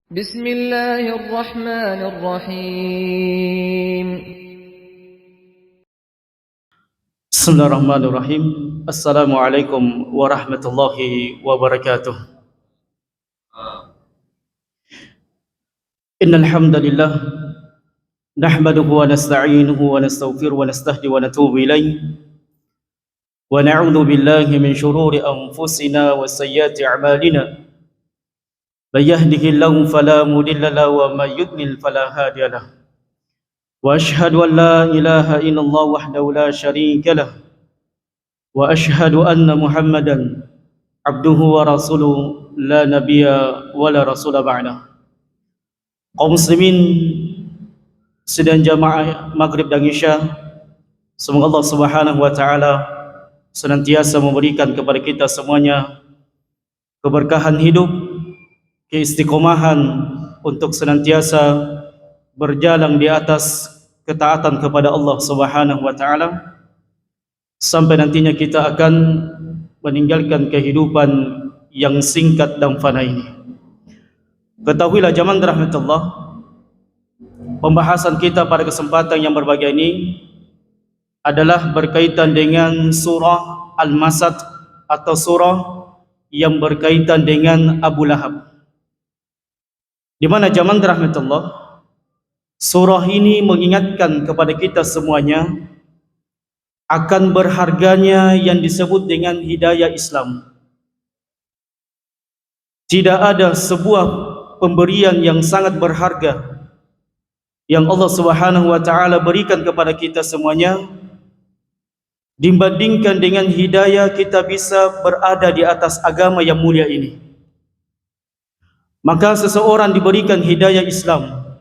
بسم الله الرحمن الرحيم. Bismillahirrahmanirrahim. Assalamualaikum warahmatullahi wabarakatuh. Innal hamdalillah nahmaduhu wa nasta'inuhu wa nastaghfiruhu wa nastahdi wa natubu ilayh wa na'udzu billahi min shururi anfusina wa sayyiati a'malina. May yahdihillahu fala mudilla lahu wa may yudlil fala hadiya lahu. Wa ashhadu an la ilaha illallah wahdahu la syarika lahu wa ashhadu anna Muhammadan abduhu wa rasuluhu la nabiyya wa la rasula ba'da. Kaum muslimin sedang jamaah maghrib dan isya, semoga Allah Subhanahu wa taala senantiasa memberikan kepada kita semuanya keberkahan hidup, keistiqomahan untuk senantiasa berjalan di atas ketaatan kepada Allah Subhanahu wa taala sampai nantinya kita akan meninggalkan kehidupan yang singkat dan fana ini. Ketahuilah jamaah rahmat Allah, pembahasan kita pada kesempatan yang berbahagia ini adalah berkaitan dengan surah Al-Masad atau surah yang berkaitan dengan Abu Lahab. Di mana jamaah rahmat Allah, surah ini mengingatkan kepada kita semuanya akan berharganya yang disebut dengan hidayah Islam. Tidak ada sebuah pemberian yang sangat berharga yang Allah Subhanahu wa taala berikan kepada kita semuanya dibandingkan dengan hidayah kita bisa berada di atas agama yang mulia ini. Maka seseorang diberikan hidayah Islam,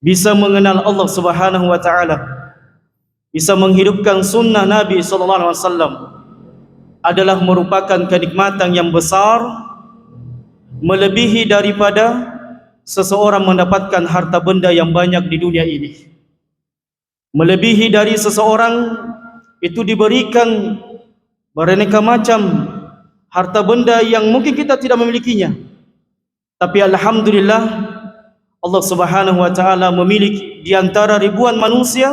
bisa mengenal Allah Subhanahu wa taala, bisa menghidupkan sunnah Nabi sallallahu alaihi wasallam, adalah merupakan kenikmatan yang besar, melebihi daripada seseorang mendapatkan harta benda yang banyak di dunia ini. Melebihi dari seseorang itu diberikan beraneka macam harta benda yang mungkin kita tidak memilikinya, tapi alhamdulillah Allah Subhanahu wa taala memiliki di antara ribuan manusia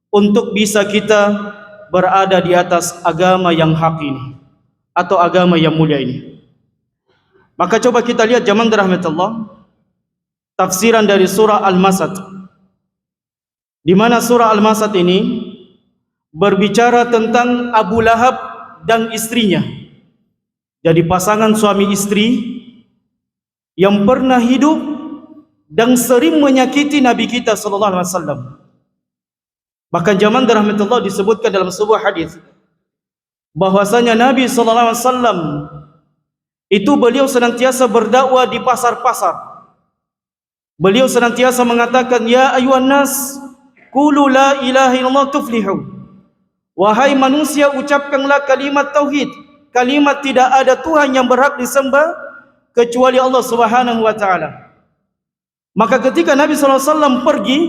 untuk bisa kita berada di atas agama yang hak ini atau agama yang mulia ini. Maka coba kita lihat jamaah rahmatullah, tafsiran dari surah Al-Masad, di mana surah Al-Masad ini berbicara tentang Abu Lahab dan istrinya. Jadi pasangan suami istri yang pernah hidup dan sering menyakiti Nabi kita sallallahu alaihi wasallam. Bahkan jamaah rahmatullah disebutkan dalam sebuah hadis bahwasanya Nabi sallallahu alaihi wasallam itu beliau senantiasa berdakwah di pasar-pasar. Beliau senantiasa mengatakan, ya ayuhan nas, qulu la ilaha illallah tuflihu. Wahai manusia, ucapkanlah kalimat tauhid, kalimat tidak ada Tuhan yang berhak disembah kecuali Allah Subhanahu wa taala. Maka ketika Nabi sallallahu alaihi wasallam pergi,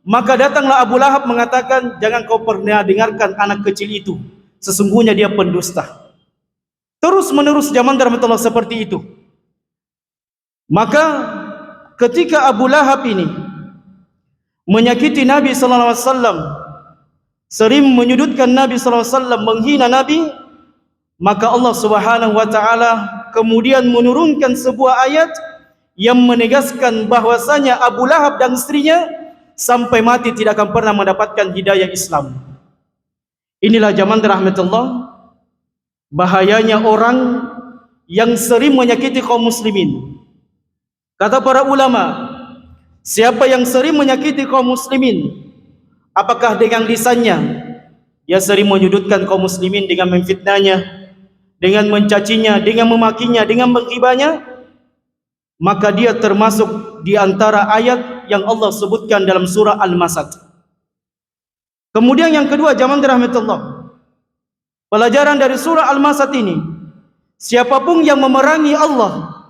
maka datanglah Abu Lahab mengatakan, jangan kau pernah dengarkan anak kecil itu, sesungguhnya dia pendusta. Terus menerus zaman rahmatullah seperti itu. Maka ketika Abu Lahab ini menyakiti Nabi sallallahu alaihi wasallam, sering menyudutkan Nabi sallallahu alaihi wasallam, menghina Nabi, maka Allah Subhanahu wa taala kemudian menurunkan sebuah ayat yang menegaskan bahwasanya Abu Lahab dan istrinya sampai mati tidak akan pernah mendapatkan hidayah Islam. Inilah zaman rahmatullah, bahayanya orang yang sering menyakiti kaum muslimin. Kata para ulama, siapa yang sering menyakiti kaum muslimin, apakah dengan lisannya dia sering menyudutkan kaum muslimin dengan memfitnahnya, dengan mencacinya, dengan memakinya, dengan menghibahnya, maka dia termasuk di antara ayat yang Allah sebutkan dalam surah Al-Masad. Kemudian yang kedua jamaah rahmatullah, pelajaran dari surah Al-Masad ini, siapapun yang memerangi Allah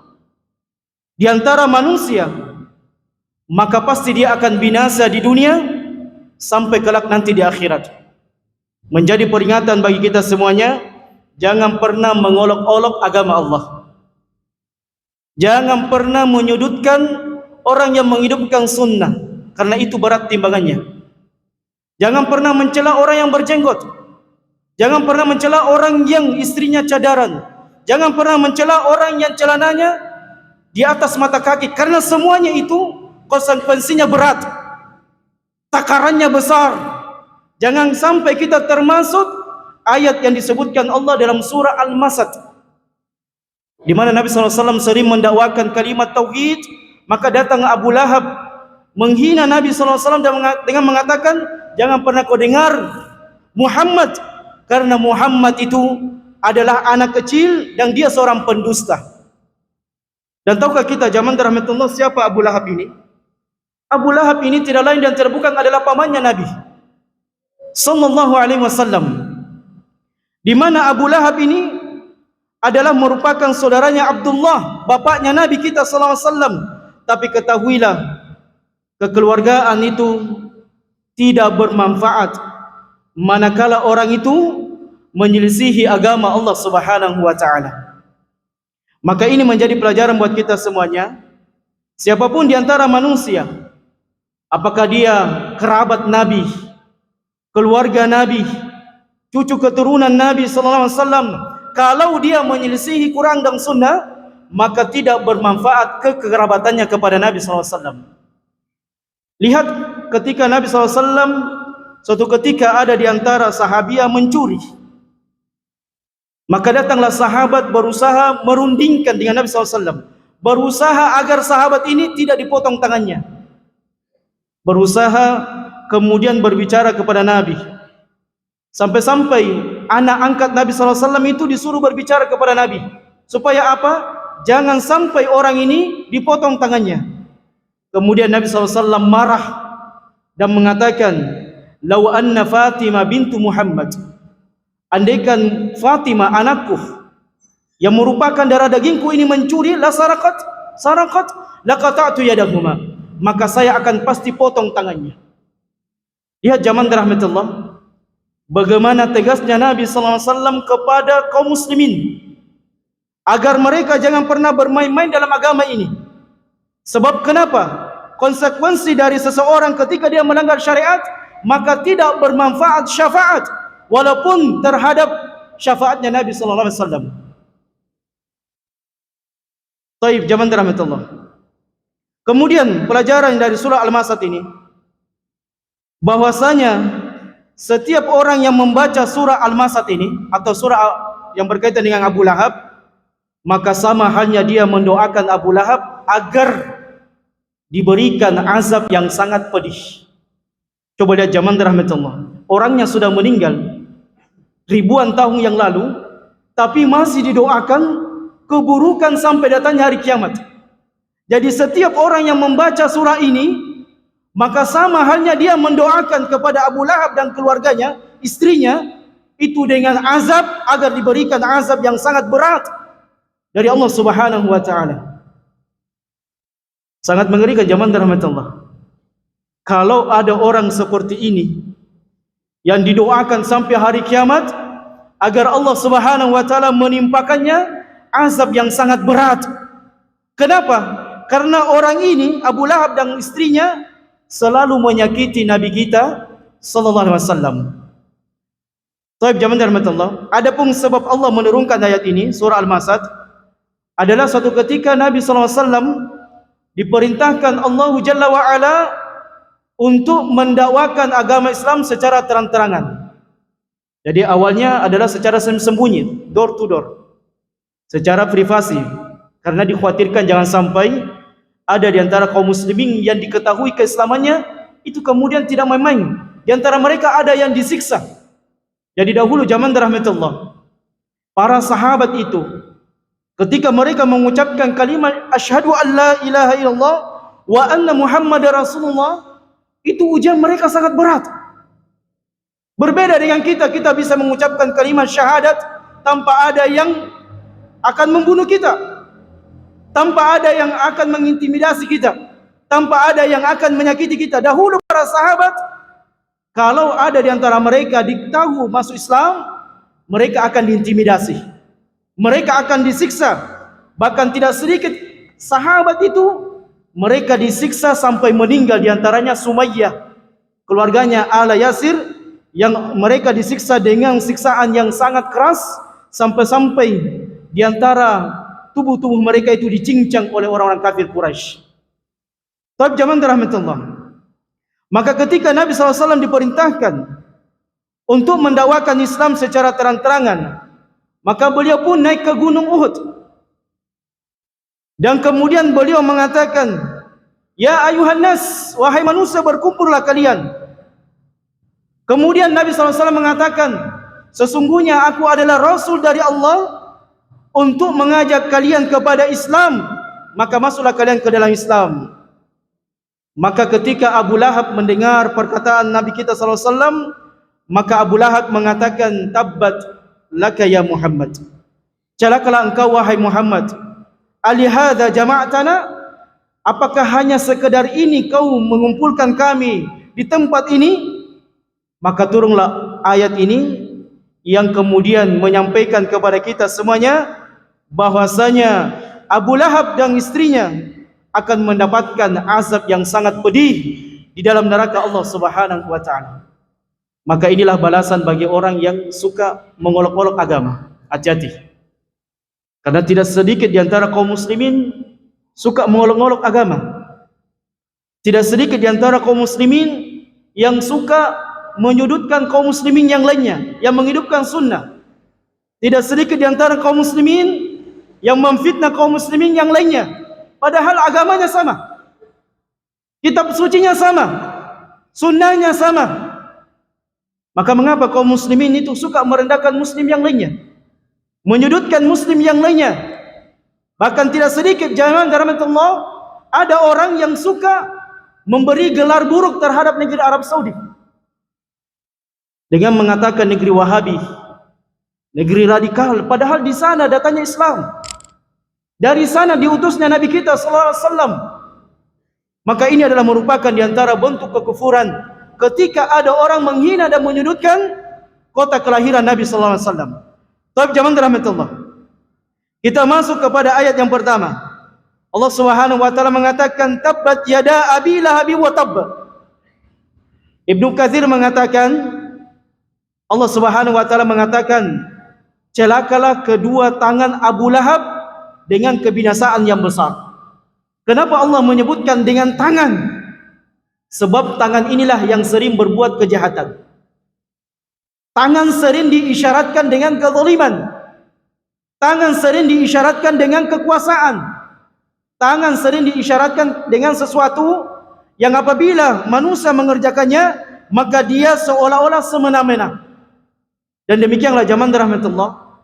di antara manusia, maka pasti dia akan binasa di dunia sampai kelak nanti di akhirat. Menjadi peringatan bagi kita semuanya, jangan pernah mengolok-olok agama Allah. Jangan pernah menyudutkan orang yang menghidupkan sunnah, karena itu berat timbangannya. Jangan pernah mencela orang yang berjenggot. Jangan pernah mencela orang yang istrinya cadaran. Jangan pernah mencela orang yang celananya di atas mata kaki, karena semuanya itu konsekuensinya berat, takarannya besar. Jangan sampai kita termasuk ayat yang disebutkan Allah dalam surah Al-Masad, di mana Nabi SAW sering mendakwakan kalimat tauhid, maka datang Abu Lahab menghina Nabi SAW dengan mengatakan, jangan pernah kau dengar Muhammad, karena Muhammad itu adalah anak kecil dan dia seorang pendusta. Dan tahukah kita zaman rahmatullah siapa Abu Lahab ini? Abu Lahab ini tidak lain dan tidak bukan adalah pamannya Nabi sallallahu alaihi wasallam, di mana Abu Lahab ini adalah merupakan saudaranya Abdullah, bapaknya Nabi kita sallallahu alaihi wasallam. Tapi ketahuilah, kekeluargaan itu tidak bermanfaat manakala orang itu menyelisihi agama Allah Subhanahu wa taala. Maka ini menjadi pelajaran buat kita semuanya. Siapapun di antara manusia, apakah dia kerabat Nabi, keluarga Nabi, cucu keturunan Nabi sallallahu alaihi wasallam, kalau dia menyelisihi Quran dan sunnah, maka tidak bermanfaat kekerabatannya kepada Nabi sallallahu alaihi wasallam. Lihat ketika Nabi sallallahu alaihi wasallam suatu ketika ada di antara sahabiah mencuri, maka datanglah sahabat berusaha merundingkan dengan Nabi SAW, berusaha agar sahabat ini tidak dipotong tangannya, berusaha kemudian berbicara kepada Nabi, sampai-sampai anak angkat Nabi SAW itu disuruh berbicara kepada Nabi, supaya apa? Jangan sampai orang ini dipotong tangannya. Kemudian Nabi SAW marah dan mengatakan, "Lau anna Fatimah bintu Muhammad, andaikan Fatimah anakku yang merupakan darah dagingku ini mencuri, la sarakat laqata'tu yadahuma, maka saya akan pasti potong tangannya." Lihat zaman rahmatullah, bagaimana tegasnya Nabi sallallahu alaihi wasallam kepada kaum muslimin agar mereka jangan pernah bermain-main dalam agama ini. Sebab kenapa? Konsekuensi dari seseorang ketika dia melanggar syariat, maka tidak bermanfaat syafaat, walaupun terhadap syafaatnya Nabi sallallahu alaihi wasallam. Taib zaman rahmatullah. Kemudian pelajaran dari surah Al-Masad ini, bahwasanya setiap orang yang membaca surah Al-Masad ini atau surah yang berkaitan dengan Abu Lahab, maka sama halnya dia mendoakan Abu Lahab agar diberikan azab yang sangat pedih. Coba lihat zaman rahmatullah, orangnya sudah meninggal ribuan tahun yang lalu, tapi masih didoakan keburukan sampai datangnya hari kiamat. Jadi setiap orang yang membaca surah ini, maka sama halnya dia mendoakan kepada Abu Lahab dan keluarganya, istrinya, itu dengan azab, agar diberikan azab yang sangat berat dari Allah Subhanahu wa taala. Sangat mengerikan zaman rahmatullah. Kalau ada orang seperti ini yang didoakan sampai hari kiamat agar Allah Subhanahu wa taala menimpakannya azab yang sangat berat. Kenapa? Karena orang ini, Abu Lahab dan istrinya, selalu menyakiti Nabi kita sallallahu alaihi wasallam. Taib zaman rahmatullah. Adapun sebab Allah menurunkan ayat ini surah Al-Masad adalah suatu ketika Nabi sallallahu alaihi wasallam diperintahkan Allah Jalla wa ala untuk mendakwakan agama Islam secara terang-terangan. Jadi awalnya adalah secara sembunyi, door to door, secara privasi, karena dikhawatirkan jangan sampai ada di antara kaum muslimin yang diketahui keislamannya itu kemudian tidak main-main. Di antara mereka ada yang disiksa. Jadi dahulu zaman rahmatullah, para sahabat itu ketika mereka mengucapkan kalimat asyhadu an la ilaha illallah wa anna muhammadar rasulullah, itu ujian mereka sangat berat. Berbeda dengan kita, kita bisa mengucapkan kalimat syahadat tanpa ada yang akan membunuh kita, tanpa ada yang akan mengintimidasi kita, tanpa ada yang akan menyakiti kita. Dahulu para sahabat, kalau ada di antara mereka diketahui masuk Islam, mereka akan diintimidasi, mereka akan disiksa. Bahkan tidak sedikit sahabat itu mereka disiksa sampai meninggal, di antaranya Sumayyah, keluarganya Ala Yasir, yang mereka disiksa dengan siksaan yang sangat keras sampai-sampai di antara tubuh-tubuh mereka itu dicincang oleh orang-orang kafir Quraisy. Tapi zaman rahmatullah. Maka ketika Nabi SAW diperintahkan untuk mendakwakan Islam secara terang-terangan, maka beliau pun naik ke Gunung Uhud. Dan kemudian beliau mengatakan, "Ya ayuhan nas, wahai manusia, berkumpullah kalian." Kemudian Nabi SAW mengatakan, "Sesungguhnya aku adalah Rasul dari Allah untuk mengajak kalian kepada Islam, maka masuklah kalian ke dalam Islam." Maka ketika Abu Lahab mendengar perkataan Nabi kita SAW, maka Abu Lahab mengatakan, "Tabbat laka ya Muhammad." Celakalah engkau wahai Muhammad. "Alihadza jama'tana?" Apakah hanya sekedar ini kau mengumpulkan kami di tempat ini? Maka turunlah ayat ini yang kemudian menyampaikan kepada kita semuanya bahwasanya Abu Lahab dan istrinya akan mendapatkan azab yang sangat pedih di dalam neraka Allah Subhanahu wa taala. Maka inilah balasan bagi orang yang suka mengolok-olok agama. Hati-hati. Karena tidak sedikit di antara kaum muslimin suka mengolok-olok agama. Tidak sedikit di antara kaum muslimin yang suka menyudutkan kaum muslimin yang lainnya, yang menghidupkan sunnah. Tidak sedikit di antara kaum muslimin yang memfitnah kaum muslimin yang lainnya, padahal agamanya sama, kitab sucinya sama, sunnahnya sama. Maka mengapa kaum muslimin itu suka merendahkan muslim yang lainnya, menyudutkan muslim yang lainnya? Bahkan tidak sedikit jangan rahmatullah, ada orang yang suka memberi gelar buruk terhadap negeri Arab Saudi dengan mengatakan negeri Wahabi, negeri radikal, padahal di sana datanya Islam. Dari sana diutusnya Nabi kita sallallahu alaihi wasallam. Maka ini adalah merupakan di antara bentuk kekufuran ketika ada orang menghina dan menyudutkan kota kelahiran Nabi sallallahu alaihi wasallam. Tapi jamaah rahmatullah, kita masuk kepada ayat yang pertama. Allah Subhanahu wa taala mengatakan, "Tabbat yada abi lahab wa tabb." Ibnu Katsir mengatakan, Allah Subhanahu wa taala mengatakan, celakalah kedua tangan Abu Lahab dengan kebinasaan yang besar. Kenapa Allah menyebutkan dengan tangan? Sebab tangan inilah yang sering berbuat kejahatan. Tangan sering diisyaratkan dengan kezaliman. Tangan sering diisyaratkan dengan kekuasaan. Tangan sering diisyaratkan dengan sesuatu yang apabila manusia mengerjakannya, maka dia seolah-olah semena-mena. Dan demikianlah zaman rahmatullah,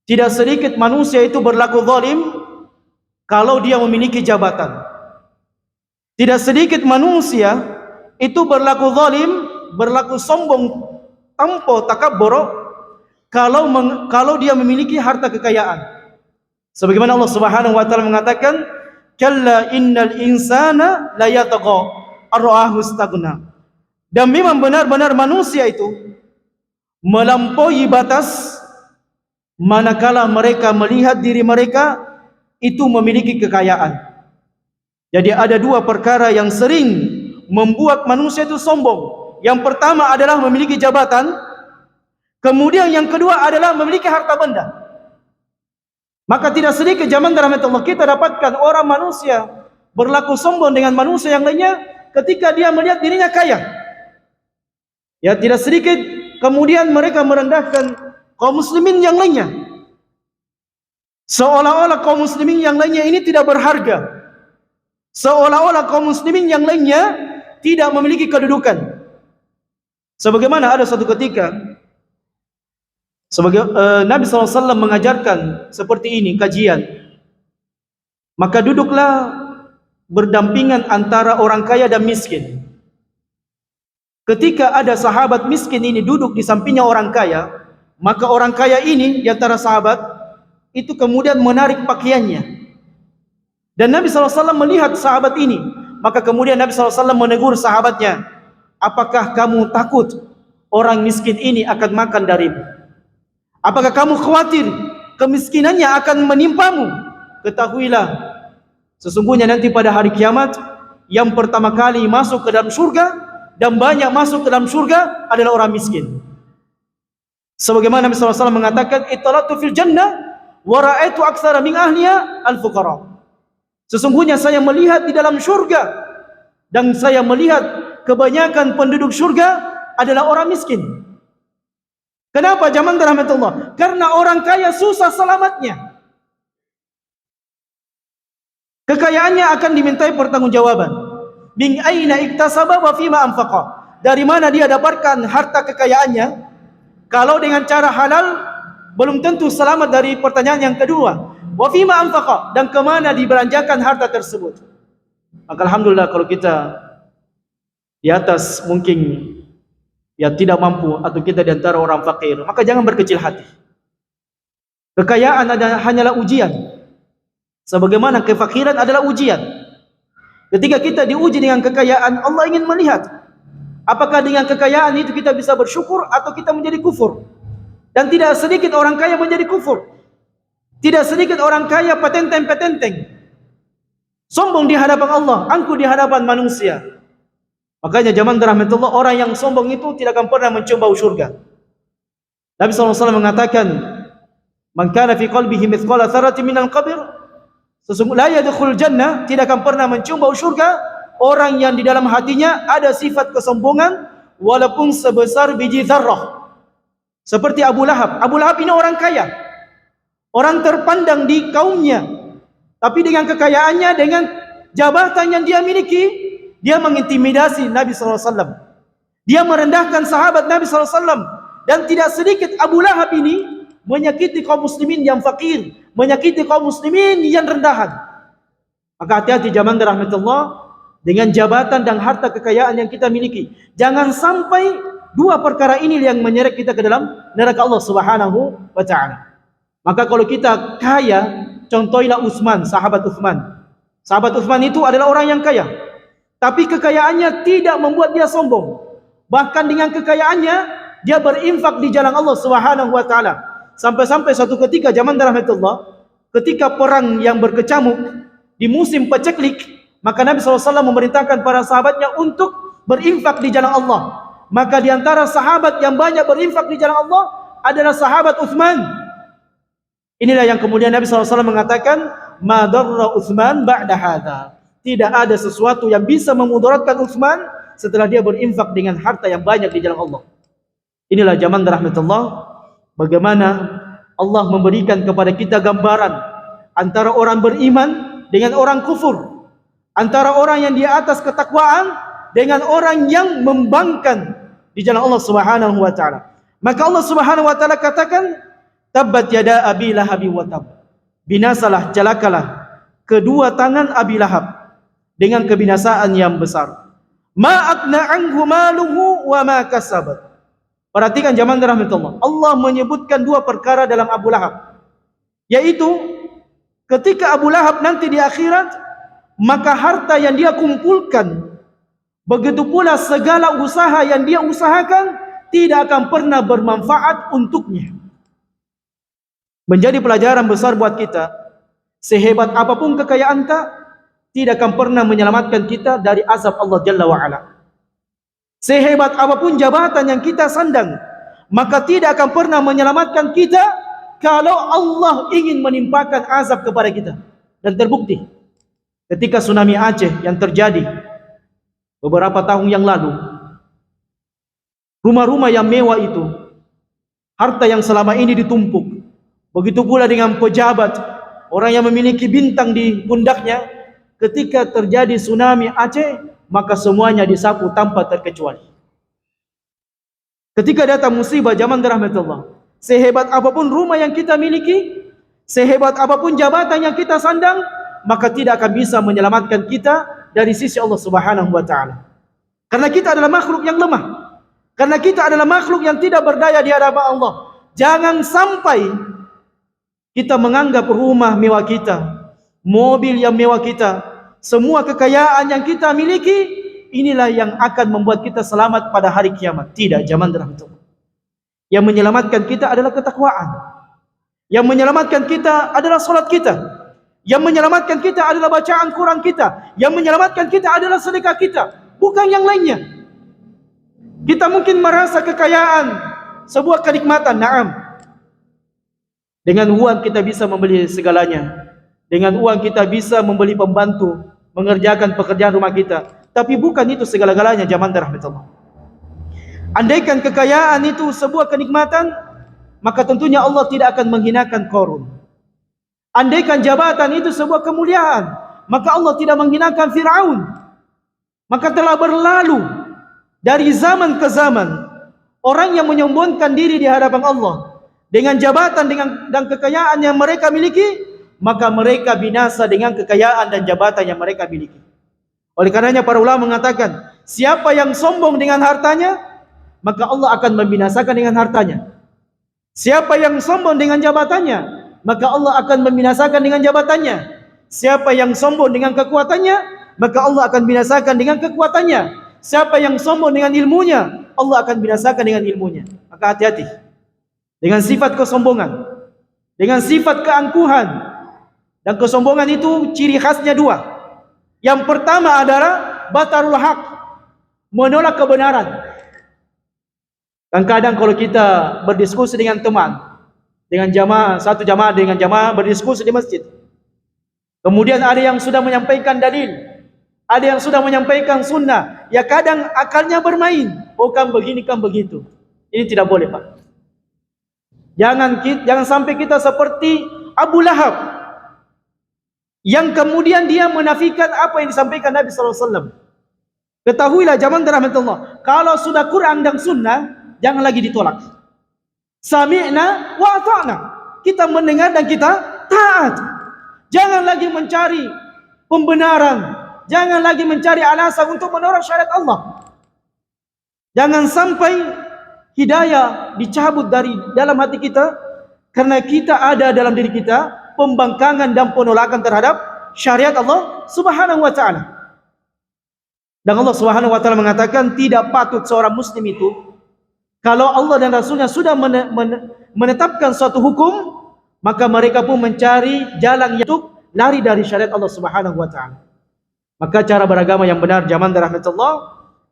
tidak sedikit manusia itu berlaku zalim kalau dia memiliki jabatan. Tidak sedikit manusia itu berlaku zalim, berlaku sombong, tampo, takabbur kalau dia memiliki harta kekayaan. Sebagaimana Allah Subhanahu wa taala mengatakan, "Kalla innal insana la yatagha ar-ra'ahu istaghna." Dan memang benar-benar manusia itu melampaui batas manakala mereka melihat diri mereka itu memiliki kekayaan. Jadi ada dua perkara yang sering membuat manusia itu sombong. Yang pertama adalah memiliki jabatan, kemudian yang kedua adalah memiliki harta benda. Maka tidak sedikit zaman rahmatullah kita dapatkan orang manusia berlaku sombong dengan manusia yang lainnya ketika dia melihat dirinya kaya. Ya, tidak sedikit kemudian mereka merendahkan kaum muslimin yang lainnya, seolah-olah kaum muslimin yang lainnya ini tidak berharga, seolah-olah kaum muslimin yang lainnya tidak memiliki kedudukan. Sebagaimana ada suatu ketika Nabi SAW mengajarkan seperti ini kajian, maka duduklah berdampingan antara orang kaya dan miskin. Ketika ada sahabat miskin ini duduk di sampingnya orang kaya, maka orang kaya ini di antara sahabat itu kemudian menarik pakaiannya. Dan Nabi SAW melihat sahabat ini, maka kemudian Nabi SAW menegur sahabatnya, "Apakah kamu takut orang miskin ini akan makan darimu? Apakah kamu khawatir kemiskinannya akan menimpamu? Ketahuilah Sesungguhnya nanti pada hari kiamat, yang pertama kali masuk ke dalam surga dan banyak masuk ke dalam surga adalah orang miskin. Sebagaimana Nabi SAW mengatakan, "Ittalatu fil jannah wa ra'aitu aktsara min ahliha al-fuqara." Sesungguhnya saya melihat di dalam surga dan saya melihat kebanyakan penduduk surga adalah orang miskin. Kenapa jamaah rahmatullah? Karena orang kaya susah selamatnya. Kekayaannya akan dimintai pertanggungjawaban. Min aina iktasaba wa fima anfaqa? Dari mana dia dapatkan harta kekayaannya? Kalau dengan cara halal, belum tentu selamat dari pertanyaan yang kedua. Wa fima anfaqa? Dan kemana dibelanjakan harta tersebut? Maka alhamdulillah kalau kita di atas mungkin ya tidak mampu, atau kita di antara orang fakir, maka jangan berkecil hati. Kekayaan hanyalah ujian. Sebagaimana kefakiran adalah ujian. Ketika kita diuji dengan kekayaan, Allah ingin melihat apakah dengan kekayaan itu kita bisa bersyukur atau kita menjadi kufur. Dan tidak sedikit orang kaya menjadi kufur. Tidak sedikit orang kaya petenteng-petenteng, sombong di hadapan Allah, angkuh di hadapan manusia. Makanya zaman rahmatullah, orang yang sombong itu tidak akan pernah mencium bau surga. Nabi SAW mengatakan, "Man kana fi qalbihi mithqala dzarratin minal qabr, sesungguhnya la yadkhul jannah," tidak akan pernah mencium bau surga orang yang di dalam hatinya ada sifat kesombongan walaupun sebesar biji zarrah. Seperti Abu Lahab. Abu Lahab ini orang kaya, orang terpandang di kaumnya, tapi dengan kekayaannya, dengan jabatan yang dia miliki, dia mengintimidasi Nabi SAW. Dia merendahkan sahabat Nabi SAW. Dan tidak sedikit Abu Lahab ini menyakiti kaum muslimin yang fakir, menyakiti kaum muslimin yang rendahan. Maka hati-hati jamaah rahmatullah dengan jabatan dan harta kekayaan yang kita miliki. Jangan sampai dua perkara ini yang menyeret kita ke dalam neraka Allah Subhanahu wa taala. Maka kalau kita kaya, contohnya Utsman, sahabat Utsman. Sahabat Utsman itu adalah orang yang kaya, tapi kekayaannya tidak membuat dia sombong. Bahkan dengan kekayaannya dia berinfak di jalan Allah Subhanahu wa taala. Sampai-sampai suatu ketika zaman rahmatullah, ketika perang yang berkecamuk di musim paceklik, maka Nabi SAW memerintahkan para sahabatnya untuk berinfak di jalan Allah. Maka di antara sahabat yang banyak berinfak di jalan Allah adalah sahabat Utsman. Inilah yang kemudian Nabi SAW mengatakan, "Ma darra Utsman ba'da hadza." Tidak ada sesuatu yang bisa memudaratkan Utsman setelah dia berinfak dengan harta yang banyak di jalan Allah. Inilah zaman rahmatullah, bagaimana Allah memberikan kepada kita gambaran antara orang beriman dengan orang kufur, antara orang yang di atas ketakwaan dengan orang yang membangkang di jalan Allah Subhanahu wa taala. Maka Allah Subhanahu wa taala katakan, "Tabbat yada Abi Lahab wa tab." Binasalah, celakalah kedua tangan Abi Lahab dengan kebinasaan yang besar. Ma aqna anhu maluhu wa ma kasabat. Perhatikan jamaah rahmatullah, Allah menyebutkan dua perkara dalam Abu Lahab, yaitu ketika Abu Lahab nanti di akhirat, maka harta yang dia kumpulkan, begitu pula segala usaha yang dia usahakan, tidak akan pernah bermanfaat untuknya. Menjadi pelajaran besar buat kita, sehebat apapun kekayaan kita, tidak akan pernah menyelamatkan kita dari azab Allah Jalla wa'ala. Sehebat apapun jabatan yang kita sandang, maka tidak akan pernah menyelamatkan kita kalau Allah ingin menimpakan azab kepada kita. Dan terbukti ketika tsunami Aceh yang terjadi beberapa tahun yang lalu, rumah-rumah yang mewah itu, harta yang selama ini ditumpuk, begitu pula dengan pejabat, orang yang memiliki bintang di pundaknya, ketika terjadi tsunami Aceh, maka semuanya disapu tanpa terkecuali. Ketika datang musibah zaman rahmatullah, sehebat apapun rumah yang kita miliki, sehebat apapun jabatan yang kita sandang, maka tidak akan bisa menyelamatkan kita dari sisi Allah Subhanahu wa taala. Karena kita adalah makhluk yang lemah. Karena kita adalah makhluk yang tidak berdaya di hadapan Allah. Jangan sampai kita menganggap rumah mewah kita, mobil yang mewah kita, semua kekayaan yang kita miliki, inilah yang akan membuat kita selamat pada hari kiamat. Tidak, zaman rahmatullah. Yang menyelamatkan kita adalah ketakwaan. Yang menyelamatkan kita adalah salat kita. Yang menyelamatkan kita adalah bacaan Quran kita. Yang menyelamatkan kita adalah sedekah kita, bukan yang lainnya. Kita mungkin merasa kekayaan sebuah kenikmatan, na'am. Dengan uang kita bisa membeli segalanya. Dengan uang kita bisa membeli pembantu, mengerjakan pekerjaan rumah kita. Tapi bukan itu segala-galanya, jamaah rahmatullah. Andaikan kekayaan itu sebuah kenikmatan, maka tentunya Allah tidak akan menghinakan Qarun. Andaikan jabatan itu sebuah kemuliaan, maka Allah tidak menghinakan Fir'aun. Maka telah berlalu dari zaman ke zaman orang yang menyombongkan diri di hadapan Allah dengan jabatan dan kekayaan yang mereka miliki, maka mereka binasa dengan kekayaan dan jabatan yang mereka miliki. Oleh karenanya para ulama mengatakan, siapa yang sombong dengan hartanya, maka Allah akan membinasakan dengan hartanya. Siapa yang sombong dengan jabatannya, maka Allah akan membinasakan dengan jabatannya. Siapa yang sombong dengan kekuatannya, maka Allah akan binasakan dengan kekuatannya. Siapa yang sombong dengan ilmunya, Allah akan binasakan dengan ilmunya. Maka hati-hati dengan sifat kesombongan, dengan sifat keangkuhan. Dan kesombongan itu ciri khasnya dua. Yang pertama adalah batarul haq, menolak kebenaran. Dan kadang kalau kita berdiskusi dengan teman, dengan jamaah, satu jamaah dengan jamaah berdiskusi di masjid, kemudian ada yang sudah menyampaikan dalil, ada yang sudah menyampaikan sunnah, ya kadang akalnya bermain, oh kan begini kan begitu. Ini tidak boleh, Pak. Jangan sampai kita seperti Abu Lahab, yang kemudian dia menafikan apa yang disampaikan Nabi SAW. Ketahuilah jamaah rahmatullah, kalau sudah Quran dan sunnah, jangan lagi ditolak. Sami'na wa ata'na. Kita mendengar dan kita taat. Jangan lagi mencari pembenaran, jangan lagi mencari alasan untuk menolak syariat Allah. Jangan sampai hidayah dicabut dari dalam hati kita karena kita ada dalam diri kita pembangkangan dan penolakan terhadap syariat Allah Subhanahu wa taala. Dan Allah Subhanahu wa taala mengatakan tidak patut seorang muslim itu kalau Allah dan Rasulnya sudah menetapkan suatu hukum, maka mereka pun mencari jalan untuk lari dari syariat Allah Subhanahu wa taala. Maka cara beragama yang benar jamaah rahmatullah,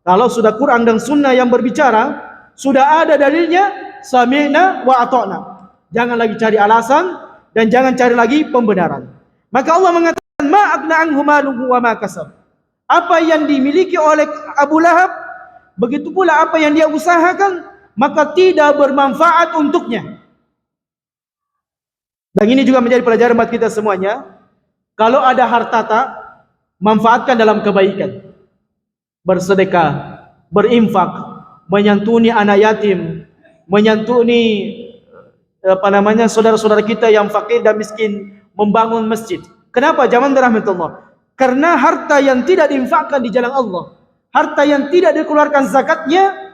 kalau sudah Quran dan sunnah yang berbicara, sudah ada dalilnya, sami'na wa ata'na. Jangan lagi cari alasan dan jangan cari lagi pembenaran. Maka Allah mengatakan ma aghna anhu maluhu wa ma kasab. Apa yang dimiliki oleh Abu Lahab, begitu pula apa yang dia usahakan, maka tidak bermanfaat untuknya. Dan ini juga menjadi pelajaran buat kita semuanya. Kalau ada harta, manfaatkan dalam kebaikan. Bersedekah, berinfak, menyantuni anak yatim, menyantuni saudara-saudara kita yang fakir dan miskin, membangun masjid. Kenapa jamaah rahmatullah? Karena harta yang tidak diinfakkan di jalan Allah, harta yang tidak dikeluarkan zakatnya,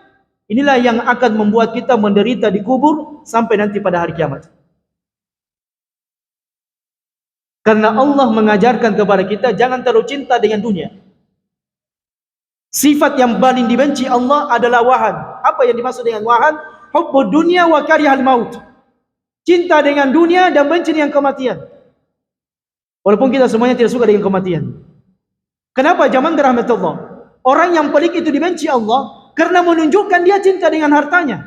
inilah yang akan membuat kita menderita di kubur sampai nanti pada hari kiamat. Karena Allah mengajarkan kepada kita jangan terlalu cinta dengan dunia. Sifat yang paling dibenci Allah adalah wahan. Apa yang dimaksud dengan wahan? Hubbud dunya wa karihal maut. Cinta dengan dunia dan benci dengan kematian. Walaupun kita semuanya tidak suka dengan kematian. Kenapa jamaah rahmatullah? Orang yang pelik itu dibenci Allah karena menunjukkan dia cinta dengan hartanya,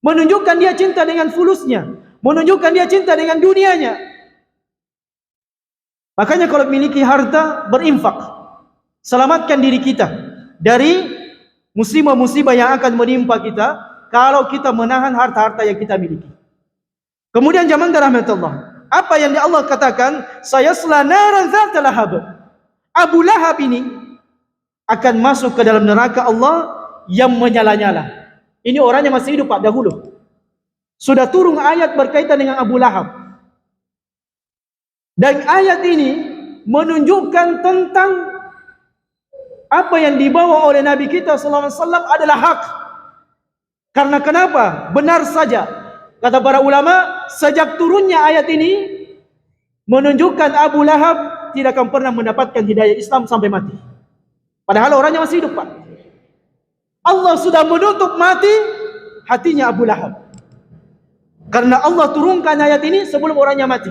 menunjukkan dia cinta dengan fulusnya, menunjukkan dia cinta dengan dunianya. Makanya kalau memiliki harta, berinfak, selamatkan diri kita dari musibah-musibah yang akan menimpa kita kalau kita menahan harta-harta yang kita miliki. Kemudian jamaah rahmatullah, apa yang Allah katakan, sayasla naran dzata lahab. Abu Lahab ini akan masuk ke dalam neraka Allah yang menyala-nyala. Ini orangnya masih hidup Pak dahulu. Sudah turun ayat berkaitan dengan Abu Lahab. Dan ayat ini menunjukkan tentang apa yang dibawa oleh Nabi kita sallallahu alaihi wasallam adalah hak. Karena kenapa? Benar saja. Kata para ulama, sejak turunnya ayat ini menunjukkan Abu Lahab tidak akan pernah mendapatkan hidayah Islam sampai mati. Padahal orangnya masih hidup Pak. Allah sudah menutup mati hatinya Abu Lahab. Karena Allah turunkan ayat ini sebelum orangnya mati.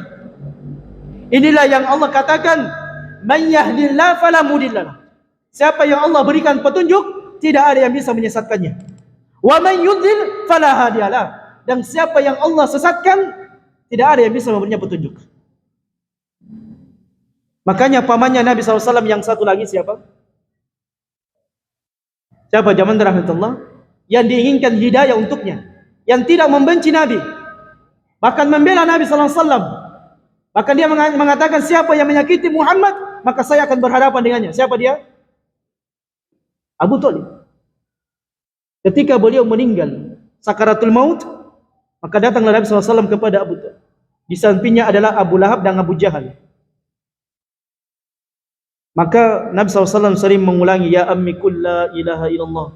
Inilah yang Allah katakan, "Man yahdihillahu fala mudilla lahu." Siapa yang Allah berikan petunjuk, tidak ada yang bisa menyesatkannya. Wa man yudlil fala hadiyalah. Dan siapa yang Allah sesatkan, tidak ada yang bisa memberinya petunjuk. Makanya pamannya Nabi SAW yang satu lagi siapa? Siapa zaman rahmatullah? Yang diinginkan hidayah untuknya, yang tidak membenci Nabi, bahkan membela Nabi SAW. Bahkan dia mengatakan, siapa yang menyakiti Muhammad, maka saya akan berhadapan dengannya. Siapa dia? Abu Thalib. Ketika beliau meninggal sakaratul maut, maka datanglah Nabi SAW kepada Abu Thalib. Di sampingnya adalah Abu Lahab dan Abu Jahal. Maka Nabi SAW sering mengulangi, "Ya ammi qul la ilaha illallah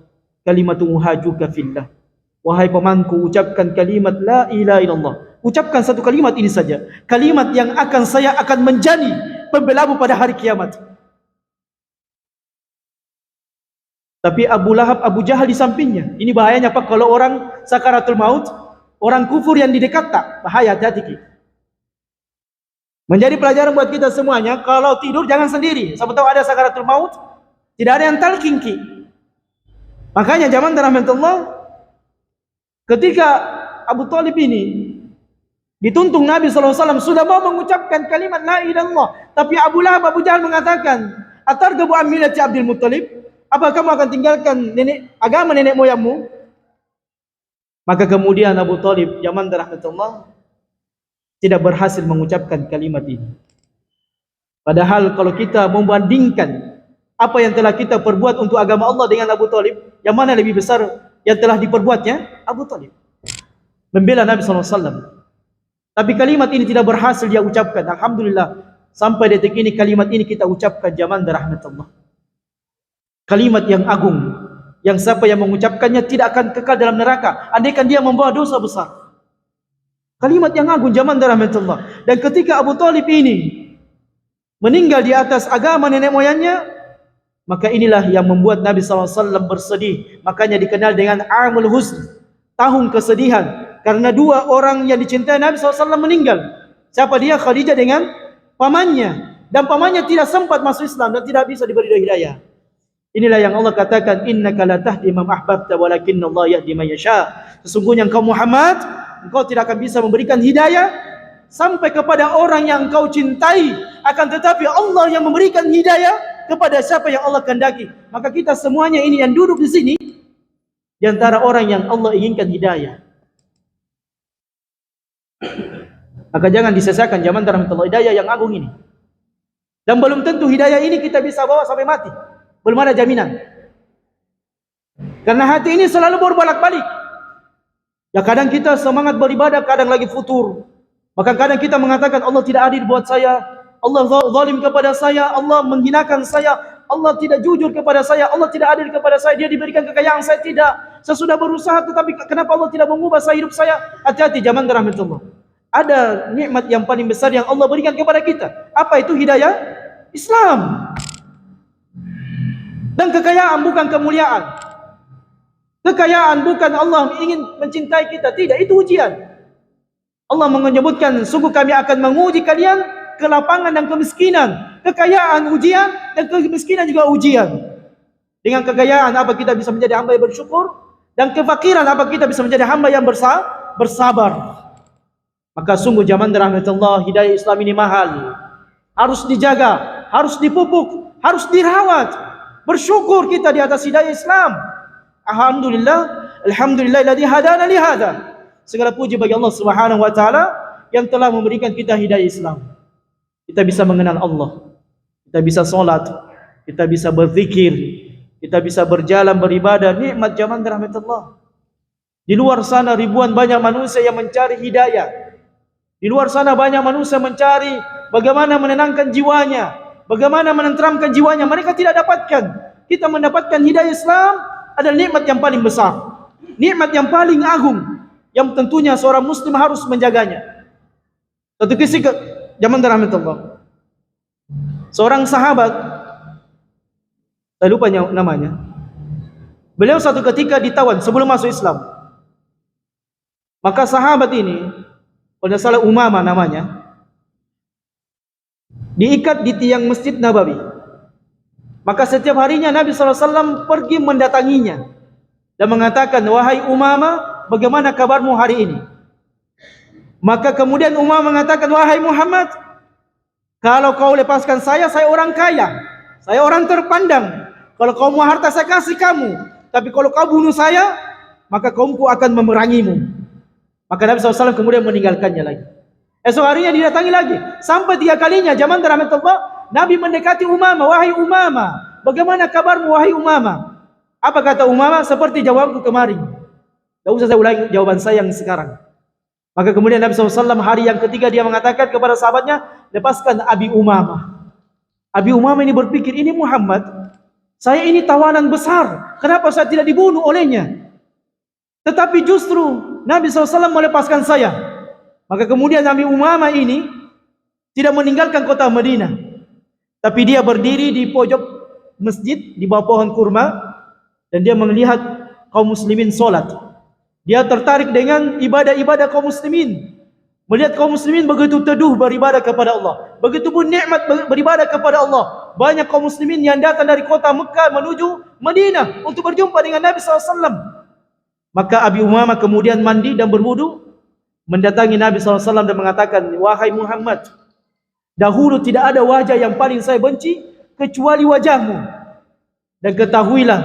kalimatun uhajuka fillah." Wahai pamanku, ucapkan kalimat la ilaha illallah. Ucapkan satu kalimat ini saja, kalimat yang saya akan menjadi pembelamu pada hari kiamat. Tapi Abu Lahab, Abu Jahal di sampingnya. Ini bahayanya Pak, kalau orang sakaratul maut, orang kufur yang didekat, tak bahaya, hati-hati. Menjadi pelajaran buat kita semuanya, kalau tidur jangan sendiri. Siapa tahu ada sakaratul maut, tidak ada yang talqin ki. Makanya zaman rahmatullah, ketika Abu Thalib ini dituntun Nabi SAW sudah mau mengucapkan kalimat la ilaha illallah, tapi Abu Lahab, Abu Jahal mengatakan, "Atarghabu an millati Abdul Muttalib?" Apa kamu akan tinggalkan agama nenek moyangmu? Maka kemudian Abu Thalib zaman rahmatullah tidak berhasil mengucapkan kalimat ini. Padahal kalau kita membandingkan apa yang telah kita perbuat untuk agama Allah dengan Abu Thalib, yang mana lebih besar yang telah diperbuatnya? Abu Thalib membela Nabi SAW. Tapi kalimat ini tidak berhasil dia ucapkan. Alhamdulillah, sampai detik ini kalimat ini kita ucapkan zaman rahmatullah. Kalimat yang agung, yang siapa yang mengucapkannya tidak akan kekal dalam neraka, andaikan dia membawa dosa besar. Kalimat yang agung zaman rahmatullah. Dan ketika Abu Thalib ini meninggal di atas agama nenek moyangnya, maka inilah yang membuat Nabi SAW bersedih. Makanya dikenal dengan Amul Huzn, tahun kesedihan, karena dua orang yang dicintai Nabi SAW meninggal. Siapa dia? Khadijah dengan pamannya. Dan pamannya tidak sempat masuk Islam dan tidak bisa diberi hidayah. Inilah yang Allah katakan, "Innaka la tahdi man ahbabta walakinna Allah yahdi man yasha." Sesungguhnya engkau Muhammad, engkau tidak akan bisa memberikan hidayah sampai kepada orang yang engkau cintai, akan tetapi Allah yang memberikan hidayah kepada siapa yang Allah kehendaki. Maka kita semuanya ini yang duduk di sini di antara orang yang Allah inginkan hidayah. Maka jangan disesakan zaman rahmatullah hidayah yang agung ini. Dan belum tentu hidayah ini kita bisa bawa sampai mati. Belum ada jaminan. Karena hati ini selalu berbolak-balik. Ya kadang kita semangat beribadah, kadang lagi futur. Maka kadang kita mengatakan Allah tidak adil buat saya, Allah zalim kepada saya, Allah menghinakan saya, Allah tidak jujur kepada saya, Allah tidak adil kepada saya, dia diberikan kekayaan, saya tidak. Saya sudah berusaha tetapi kenapa Allah tidak mengubah hidup saya? Hati-hati zaman rahmatullah. Ada nikmat yang paling besar yang Allah berikan kepada kita. Apa itu hidayah? Islam. Dan kekayaan bukan kemuliaan. Kekayaan bukan Allah ingin mencintai kita, tidak, itu ujian. Allah menyebutkan, sungguh kami akan menguji kalian kelapangan dan kemiskinan. Kekayaan ujian dan kemiskinan juga ujian. Dengan kekayaan apa kita bisa menjadi hamba yang bersyukur, dan kefakiran apa kita bisa menjadi hamba yang bersabar. Maka sungguh zaman rahmatullah hidayah Islam ini mahal. Harus dijaga, harus dipupuk, harus dirawat. Bersyukur kita di atas hidayah Islam. Alhamdulillah, alhamdulillahilladzi hadana li hadza. Segala puji bagi Allah Subhanahu wa taala yang telah memberikan kita hidayah Islam. Kita bisa mengenal Allah, kita bisa salat, kita bisa berzikir, kita bisa berjalan beribadah, nikmat zaman rahmatullah. Di luar sana ribuan banyak manusia yang mencari hidayah. Di luar sana banyak manusia mencari bagaimana menenangkan jiwanya, bagaimana menenteramkan jiwanya. Mereka tidak dapatkan. Kita mendapatkan hidayah Islam adalah nikmat yang paling besar, nikmat yang paling agung, yang tentunya seorang muslim harus menjaganya. Satu kisah zaman rahmatullah. Seorang sahabat, saya lupa namanya. Beliau satu ketika ditawan sebelum masuk Islam. Maka sahabat ini, kalau tidak salah Umamah namanya, diikat di tiang Masjid Nabawi. Maka setiap harinya Nabi SAW pergi mendatanginya dan mengatakan, wahai Umamah, bagaimana kabarmu hari ini? Maka kemudian Umamah mengatakan, wahai Muhammad, kalau kau lepaskan saya orang kaya, saya orang terpandang. Kalau kau mau harta saya kasih kamu, tapi kalau kau bunuh saya, maka kaumku akan memerangimu. Maka Nabi SAW kemudian meninggalkannya lagi. Esok harinya didatangi lagi. Sampai 3 kalinya zaman rahmatullah, Nabi mendekati Umamah. Wahai Umamah, bagaimana kabarmu wahai Umamah? Apa kata Umamah? Seperti jawabku kemarin. Tidak usah saya ulangi jawaban saya yang sekarang. Maka kemudian Nabi SAW hari yang ketiga dia mengatakan kepada sahabatnya, lepaskan Abi Umamah. Abi Umamah ini berpikir, ini Muhammad, saya ini tawanan besar, kenapa saya tidak dibunuh olehnya? Tetapi justru Nabi SAW melepaskan saya. Maka kemudian Abi Umamah ini tidak meninggalkan kota Madinah, tapi dia berdiri di pojok masjid di bawah pohon kurma dan dia melihat kaum muslimin solat. Dia tertarik dengan ibadah-ibadah kaum muslimin. Melihat kaum muslimin begitu teduh beribadah kepada Allah, begitu pun nikmat beribadah kepada Allah. Banyak kaum muslimin yang datang dari kota Mekah menuju Madinah untuk berjumpa dengan Nabi SAW. Maka Abi Umamah kemudian mandi dan berwudu, mendatangi Nabi SAW dan mengatakan, wahai Muhammad, dahulu tidak ada wajah yang paling saya benci kecuali wajahmu. Dan ketahuilah,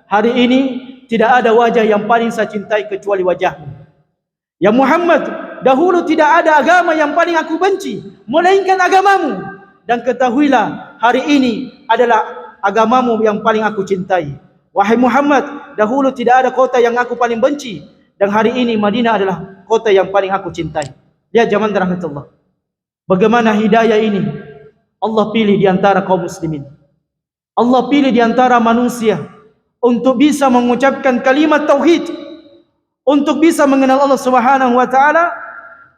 hari ini tidak ada wajah yang paling saya cintai kecuali wajahmu. Ya Muhammad, dahulu tidak ada agama yang paling aku benci melainkan agamamu. Dan ketahuilah, hari ini adalah agamamu yang paling aku cintai. Wahai Muhammad, dahulu tidak ada kota yang aku paling benci, dan hari ini Madinah adalah kota yang paling aku cintai. Lihat zaman rahmatullah, bagaimana hidayah ini Allah pilih di antara kaum muslimin. Allah pilih di antara manusia untuk bisa mengucapkan kalimat tauhid, untuk bisa mengenal Allah Subhanahu wa taala.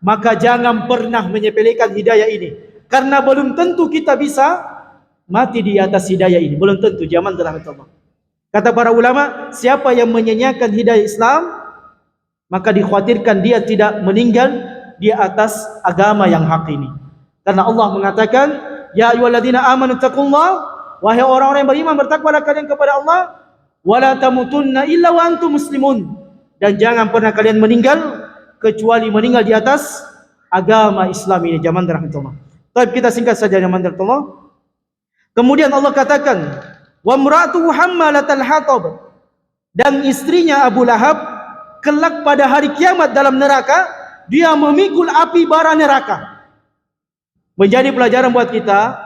Maka jangan pernah menyepelekan hidayah ini, karena belum tentu kita bisa mati di atas hidayah ini, belum tentu zaman rahmatullah. Kata para ulama, siapa yang menyanyiakan hidayah Islam, maka dikhawatirkan dia tidak meninggal di atas agama yang hak ini. Karena Allah mengatakan, ya ayyuhalladzina amanu taqullah, wahai orang-orang yang beriman, bertakwalah kalian kepada Allah, wala tamutunna illa wa antum muslimun, dan jangan pernah kalian meninggal kecuali meninggal di atas agama Islam ini. Zaman rahmatullah. Tapi kita singkat saja zaman rahmatullah. Kemudian Allah katakan, wa imra'atuhu hammalatal hatab, dan istrinya Abu Lahab kelak pada hari kiamat dalam neraka, dia memikul api bara neraka. Menjadi pelajaran buat kita,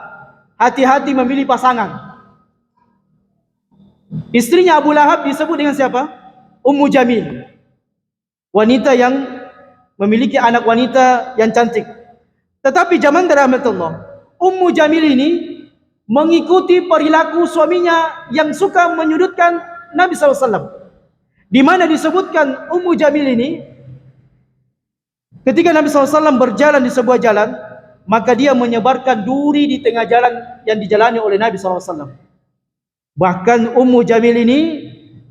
hati-hati memilih pasangan. Istrinya Abu Lahab disebut dengan siapa? Ummu Jamil, wanita yang memiliki anak wanita yang cantik. Tetapi zaman rahmatullah, Ummu Jamil ini mengikuti perilaku suaminya yang suka menyudutkan Nabi SAW. Di mana disebutkan Ummu Jamil ini, ketika Nabi SAW berjalan di sebuah jalan, maka dia menyebarkan duri di tengah jalan yang dijalani oleh Nabi SAW. Bahkan Ummu Jamil ini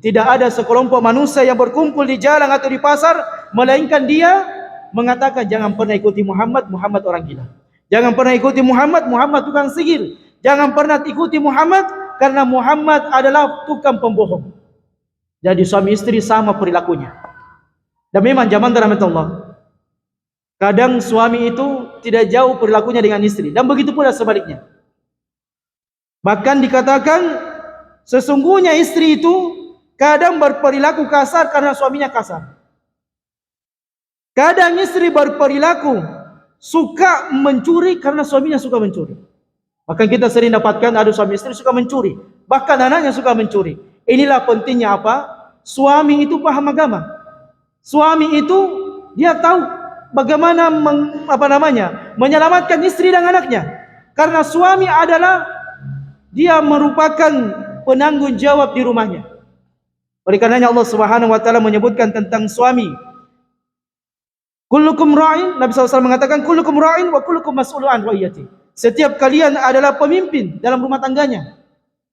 tidak ada sekelompok manusia yang berkumpul di jalan atau di pasar, melainkan dia mengatakan, jangan pernah ikuti Muhammad, Muhammad orang gila. Jangan pernah ikuti Muhammad, Muhammad tukang sihir. Jangan pernah ikuti Muhammad, karena Muhammad adalah tukang pembohong. Jadi suami istri sama perilakunya. Dan memang zaman rahmatullah, kadang suami itu tidak jauh perilakunya dengan istri, dan begitu pula sebaliknya. Bahkan dikatakan, sesungguhnya istri itu kadang berperilaku kasar karena suaminya kasar. Kadang istri berperilaku suka mencuri karena suaminya suka mencuri. Bahkan kita sering dapatkan ada suami istri suka mencuri, bahkan anaknya suka mencuri. Inilah pentingnya apa? Suami itu paham agama. Suami itu dia tahu bagaimana menyelamatkan istri dan anaknya. Karena suami adalah dia merupakan penanggung jawab di rumahnya. Oleh karenanya Allah Subhanahu wa taala menyebutkan tentang suami. Kullukum ra'in, Nabi SAW mengatakan, kullukum ra'in wa kullukum mas'ulun an ra'iyati. Setiap kalian adalah pemimpin dalam rumah tangganya,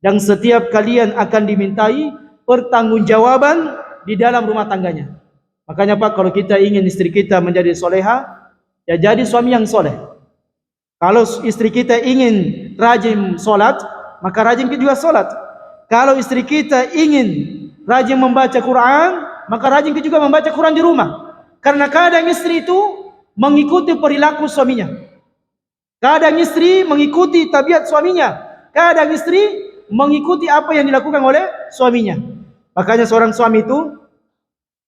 dan setiap kalian akan dimintai pertanggungjawaban di dalam rumah tangganya. Makanya Pak, kalau kita ingin istri kita menjadi soleha, ya jadi suami yang soleh. Kalau istri kita ingin rajin solat, maka rajin juga solat. Kalau istri kita ingin rajin membaca Quran, maka rajin juga membaca Quran di rumah. Karena kadang istri itu mengikuti perilaku suaminya. Kadang istri mengikuti tabiat suaminya. Kadang istri mengikuti apa yang dilakukan oleh suaminya. Makanya seorang suami itu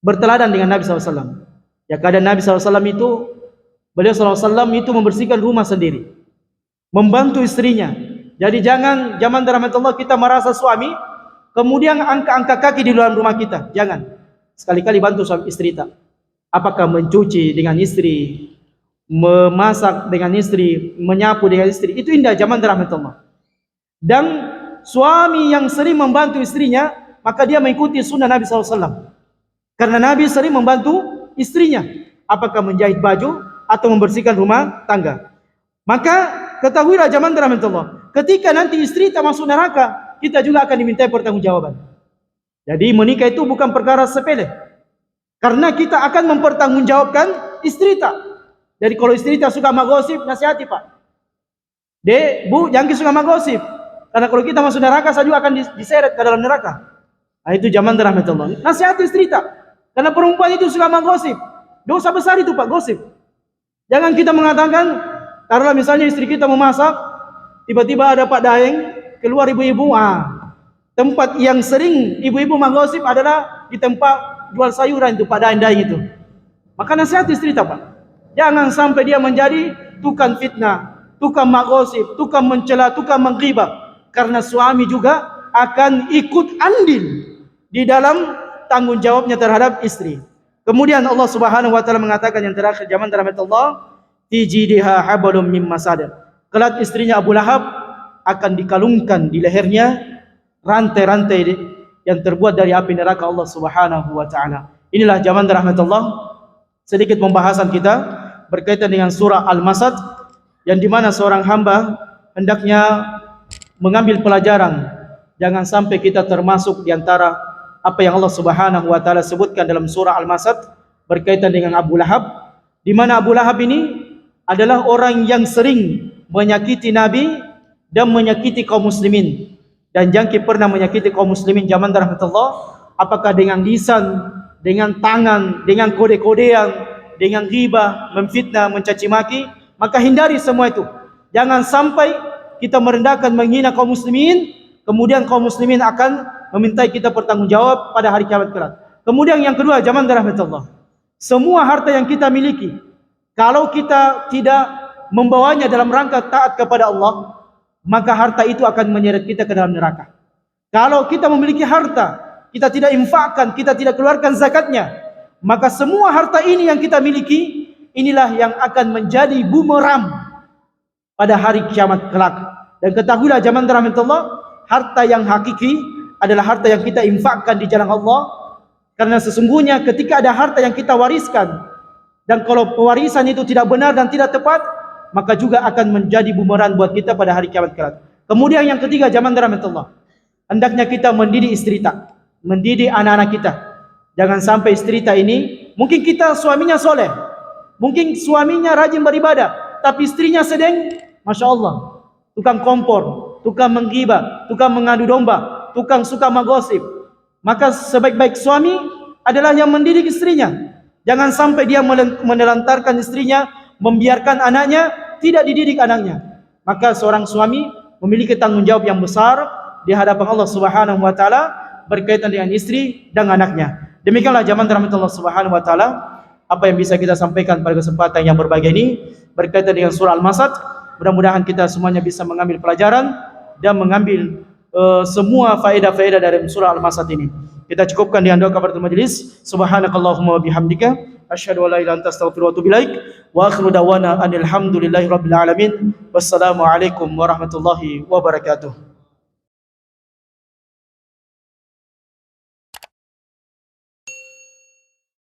berteladan dengan Nabi SAW. Ya, kadang Nabi SAW itu, beliau SAW itu membersihkan rumah sendiri, membantu istrinya. Jadi jangan zaman rahmatullah kita merasa suami kemudian angkat kaki di dalam rumah kita. Jangan. Sekali-kali bantu suami istri kita. Apakah mencuci dengan istri, memasak dengan istri, menyapu dengan istri. Itu indah zaman rahmatullah. Dan suami yang sering membantu istrinya, maka dia mengikuti sunnah Nabi SAW. Karena Nabi sering membantu istrinya, apakah menjahit baju atau membersihkan rumah tangga. Maka ketahuilah zaman rahmatullah, ketika nanti istri tak masuk neraka, kita juga akan dimintai pertanggungjawaban. Jadi menikah itu bukan perkara sepele, karena kita akan mempertanggungjawabkan istri tak. Jadi kalau istri tak suka magosip, nasihati Pak. Dek, Bu, jangan suka magosip. Karena kalau kita masuk neraka, saya juga akan diseret ke dalam neraka. Nah, itu zaman rahmatullah. Nasihati istri tak. Karena perempuan itu suka menggosip. Dosa besar itu Pak, gosip. Jangan kita mengatakan, taruhlah misalnya istri kita memasak, tiba-tiba ada Pak Daeng, keluar ibu-ibu. Tempat yang sering ibu-ibu menggosip adalah di tempat jual sayuran itu Pak Daeng itu. Maka nasihat istri tak Pak. Jangan sampai dia menjadi tukang fitnah, tukang menggosip, tukang mencela, tukang menggibah. Karena suami juga akan ikut andil di dalam tanggung jawabnya terhadap istri. Kemudian Allah Subhanahu wa taala mengatakan yang terakhir zaman rahmatullah, fi jidha hablum mim masad. Kelak istrinya Abu Lahab akan dikalungkan di lehernya rantai-rantai yang terbuat dari api neraka Allah Subhanahu wa taala. Inilah zaman rahmatullah, sedikit pembahasan kita berkaitan dengan surah Al-Masad, yang dimana seorang hamba hendaknya mengambil pelajaran. Jangan sampai kita termasuk di antara apa yang Allah Subhanahu wa taala sebutkan dalam surah Al-Masad berkaitan dengan Abu Lahab, di mana Abu Lahab ini adalah orang yang sering menyakiti Nabi dan menyakiti kaum muslimin. Dan jangki pernah menyakiti kaum muslimin zaman rahmatullah, apakah dengan lisan, dengan tangan, dengan kode-kodean, dengan ghibah, memfitnah, mencaci maki. Maka hindari semua itu. Jangan sampai kita merendahkan, menghina kaum muslimin, kemudian kaum muslimin akan memintai kita bertanggungjawab pada hari kiamat kelak. Kemudian yang kedua, zaman rahmatullah, semua harta yang kita miliki, kalau kita tidak membawanya dalam rangka taat kepada Allah, maka harta itu akan menyeret kita ke dalam neraka. Kalau kita memiliki harta, kita tidak infakkan, kita tidak keluarkan zakatnya, maka semua harta ini yang kita miliki, inilah yang akan menjadi bumerang pada hari kiamat kelak. Dan ketahuilah zaman rahmatullah, harta yang hakiki adalah harta yang kita infakkan di jalan Allah. Karena sesungguhnya ketika ada harta yang kita wariskan, dan kalau pewarisan itu tidak benar dan tidak tepat, maka juga akan menjadi bumerang buat kita pada hari kiamat kelak. Kemudian yang ketiga, zaman rahmatullah, hendaknya kita mendidik istri kita, mendidik anak-anak kita. Jangan sampai istri kita ini, mungkin kita suaminya soleh, mungkin suaminya rajin beribadah, tapi istrinya sedang, Masya Allah, tukang kompor, tukang menggibah, tukang mengadu domba, tukang suka menggosip. Maka sebaik-baik suami adalah yang mendidik istrinya. Jangan sampai dia menelantarkan istrinya, membiarkan anaknya tidak dididik anaknya. Maka seorang suami memiliki tanggung jawab yang besar di hadapan Allah Subhanahu wa taala berkaitan dengan istri dan anaknya. Demikianlah zaman rahmatullah Subhanahu wa taala apa yang bisa kita sampaikan pada kesempatan yang berbahagia ini berkaitan dengan surah Al-Masad. Mudah-mudahan kita semuanya bisa mengambil pelajaran dan mengambil semua faedah-faedah dari surah Al-Masad ini. Kita cukupkan dengan doa kafaratul majelis. Subhanakallahumma wa bihamdika asyhadu an la ilaha illa anta astaghfiruka wa atubu ilaik. Wa akhiru da'wana anil hamdulillahi rabbil alamin. Wassalamu alaikum warahmatullahi wabarakatuh.